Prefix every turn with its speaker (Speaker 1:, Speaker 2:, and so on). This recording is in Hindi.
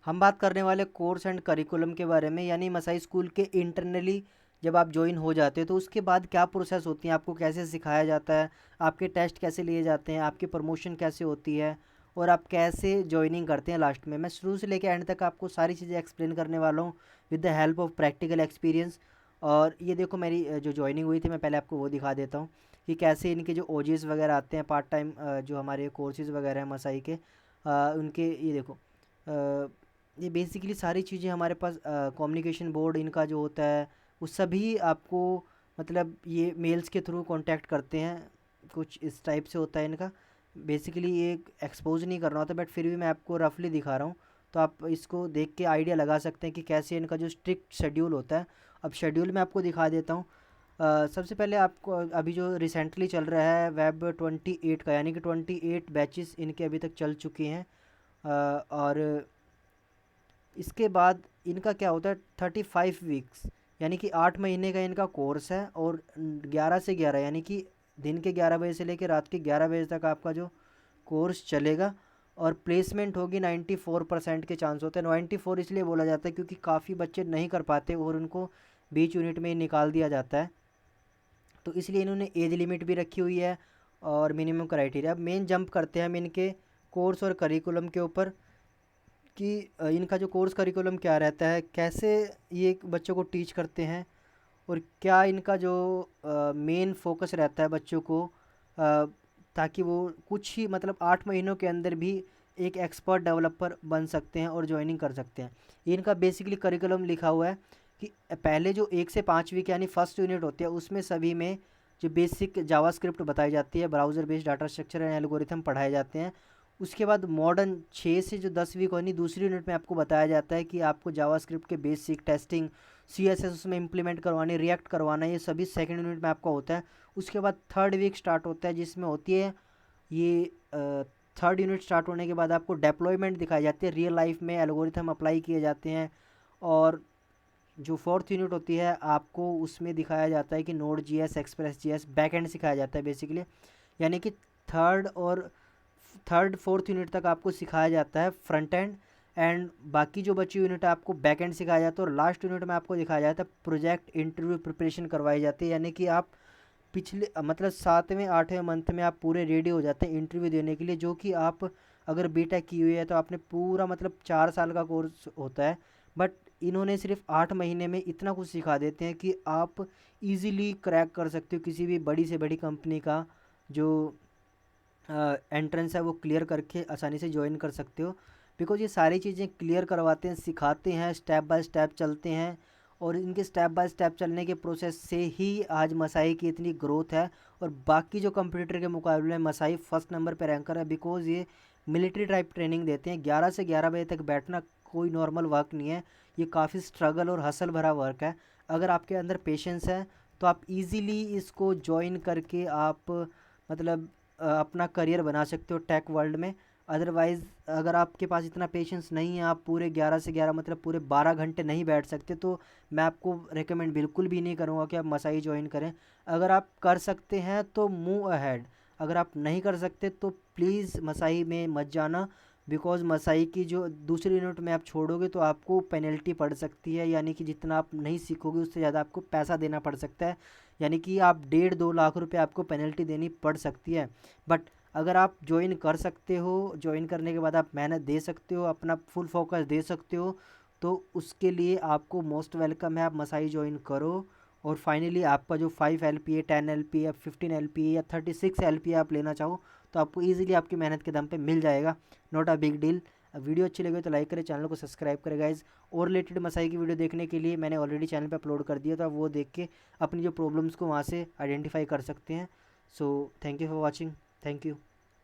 Speaker 1: हम बात करने वाले कोर्स एंड करिकुलम के बारे में, यानी मसाई स्कूल के इंटरनली जब आप ज्वाइन हो जाते हो तो उसके बाद क्या प्रोसेस होती है, आपको कैसे सिखाया जाता है, आपके टेस्ट कैसे लिए जाते हैं, आपकी प्रमोशन कैसे होती है और आप कैसे ज्वाइनिंग करते हैं लास्ट में। मैं शुरू से लेकर एंड तक आपको सारी चीज़ें एक्सप्लेन करने वाला हूँ with the help of practical experience. और ये देखो मेरी जो ज्वाइनिंग हुई थी, मैं पहले आपको वो दिखा देता हूँ कि कैसे इनके जो ओजेस वगैरह आते हैं पार्ट टाइम जो हमारे कोर्सेज़ वगैरह हैं मसाई के, उनके ये देखो, ये बेसिकली सारी चीज़ें हमारे पास कम्युनिकेशन बोर्ड इनका जो होता है वो सभी आपको, मतलब ये मेल्स के थ्रू कांटेक्ट करते हैं, कुछ इस टाइप से होता है इनका। बेसिकली ये एक्सपोज नहीं कर रहा होता, बट फिर भी मैं आपको रफली दिखा रहा हूँ, तो आप इसको देख के आइडिया लगा सकते हैं कि कैसे इनका जो स्ट्रिक्ट शेड्यूल होता है। अब शेड्यूल मैं आपको दिखा देता हूँ। सबसे पहले आपको अभी जो रिसेंटली चल रहा है वेब 28 का, यानी कि 28 बैचेस इनके अभी तक चल चुके हैं। और इसके बाद इनका क्या होता है, 35 वीक्स, यानी कि 8 महीने का इनका कोर्स है, और 11 से 11 यानी कि दिन के 11 बजे से लेकर रात के 11 बजे तक आपका जो कोर्स चलेगा। और प्लेसमेंट होगी 94% के चांस होते हैं। 94 इसलिए बोला जाता है क्योंकि काफ़ी बच्चे नहीं कर पाते और उनको बीच यूनिट में ही निकाल दिया जाता है, तो इसलिए इन्होंने एज लिमिट भी रखी हुई है और मिनिमम क्राइटेरिया। अब मेन जंप करते हैं हम इनके कोर्स और करिकुलम के ऊपर कि इनका जो कोर्स करिकुलम क्या रहता है, कैसे ये बच्चों को टीच करते हैं, और क्या इनका जो मेन फोकस रहता है बच्चों को, अ, ताकि वो कुछ ही मतलब 8 महीनों के अंदर भी एक एक्सपर्ट डेवलपर बन सकते हैं और ज्वाइनिंग कर सकते हैं। इनका बेसिकली करिकुलम लिखा हुआ है कि पहले जो 1 से 5 वीक यानी फर्स्ट यूनिट होती है उसमें सभी में जो बेसिक जावास्क्रिप्ट बताई जाती है, browser based data structure and algorithm पढ़ाए जाते हैं। उसके बाद मॉडर्न 6 से जो 10 वीक होनी दूसरी यूनिट में आपको बताया जाता है कि आपको जावास्क्रिप्ट के बेसिक टेस्टिंग, CSS उसमें इंप्लीमेंट करवानी, रिएक्ट करवाना, ये सभी सेकंड यूनिट में आपका होता है। उसके बाद थर्ड वीक स्टार्ट होता है जिसमें होती है ये थर्ड यूनिट स्टार्ट होने के बाद आपको डेप्लॉयमेंट दिखाई जाती है, रियल लाइफ में एल्गोरिथम अप्लाई किए जाते हैं। और जो फोर्थ यूनिट होती है आपको उसमें दिखाया जाता है कि node GS express GS back and सिखाया जाता है बेसिकली, यानी कि थर्ड फोर्थ यूनिट तक आपको सिखाया जाता है फ्रंट एंड, एंड बाकी जो बची यूनिट है आपको बैक एंड सिखाया जाता है। और लास्ट यूनिट में आपको दिखाया जाता है प्रोजेक्ट इंटरव्यू प्रिपरेशन करवाई जाती है, यानी कि आप पिछले मतलब 7वें 8वें मंथ में आप पूरे रेडी हो जाते हैं इंटरव्यू देने के लिए, जो कि आप अगर बीटेक की हुई है तो आपने पूरा मतलब 4 साल का कोर्स होता है, बट इन्होंने सिर्फ 8 महीने में इतना कुछ सिखा देते हैं कि आप इजीली क्रैक कर सकते हो किसी भी बड़ी से बड़ी कंपनी का जो एंट्रेंस है वो क्लियर करके आसानी से ज्वाइन कर सकते हो। बिकॉज ये सारी चीज़ें क्लियर करवाते हैं, सिखाते हैं, स्टेप बाय स्टेप चलते हैं, और इनके स्टेप बाय स्टेप चलने के प्रोसेस से ही आज मसाई की इतनी ग्रोथ है। और बाकी जो कंप्यूटर के मुकाबले में मसाई फर्स्ट नंबर पर रैंकर है, बिकॉज ये मिलिट्री टाइप ट्रेनिंग देते हैं। 11 से 11 बजे तक बैठना कोई नॉर्मल वर्क नहीं है, ये काफ़ी स्ट्रगल और हसल भरा वर्क है। अगर आपके अंदर पेशेंस है तो आप इजीली इसको ज्वाइन करके आप मतलब अपना करियर बना सकते हो टेक वर्ल्ड में। अदरवाइज़ अगर आपके पास इतना पेशेंस नहीं है, आप पूरे 11 से 11 मतलब पूरे 12 घंटे नहीं बैठ सकते, तो मैं आपको रेकमेंड बिल्कुल भी नहीं करूँगा कि आप मसाई ज्वाइन करें। अगर आप कर सकते हैं तो मूव अहेड, अगर आप नहीं कर सकते तो प्लीज़ मसाई में मत जाना। बिकॉज़ मसाई की जो दूसरी यूनिट में आप छोड़ोगे तो आपको पेनल्टी पड़ सकती है, यानी कि जितना आप नहीं सीखोगे उससे ज़्यादा आपको पैसा देना पड़ सकता है, यानी कि आप 1.5-2 लाख रुपए आपको पेनल्टी देनी पड़ सकती है। बट अगर आप ज्वाइन कर सकते हो, ज्वाइन करने के बाद आप मेहनत दे सकते हो, अपना फुल फोकस दे सकते हो, तो उसके लिए आपको मोस्ट वेलकम है, आप मसाई ज्वाइन करो। और फाइनली आपका जो 5 LPA 10 LPA या 15 LPA या 36 LPA आप लेना चाहो तो आपको ईजिली आपकी मेहनत के दम पे मिल जाएगा, not a big deal. Video अच्छी लगे तो लाइक करें, चैनल को सब्सक्राइब करें गाइज। और रिलेटेड मसाई की वीडियो देखने के लिए मैंने ऑलरेडी चैनल पे अपलोड कर दिया, तो आप वो देख के अपनी जो प्रॉब्लम्स को वहाँ से आइडेंटिफाई कर सकते हैं। So thank you for watching, thank you.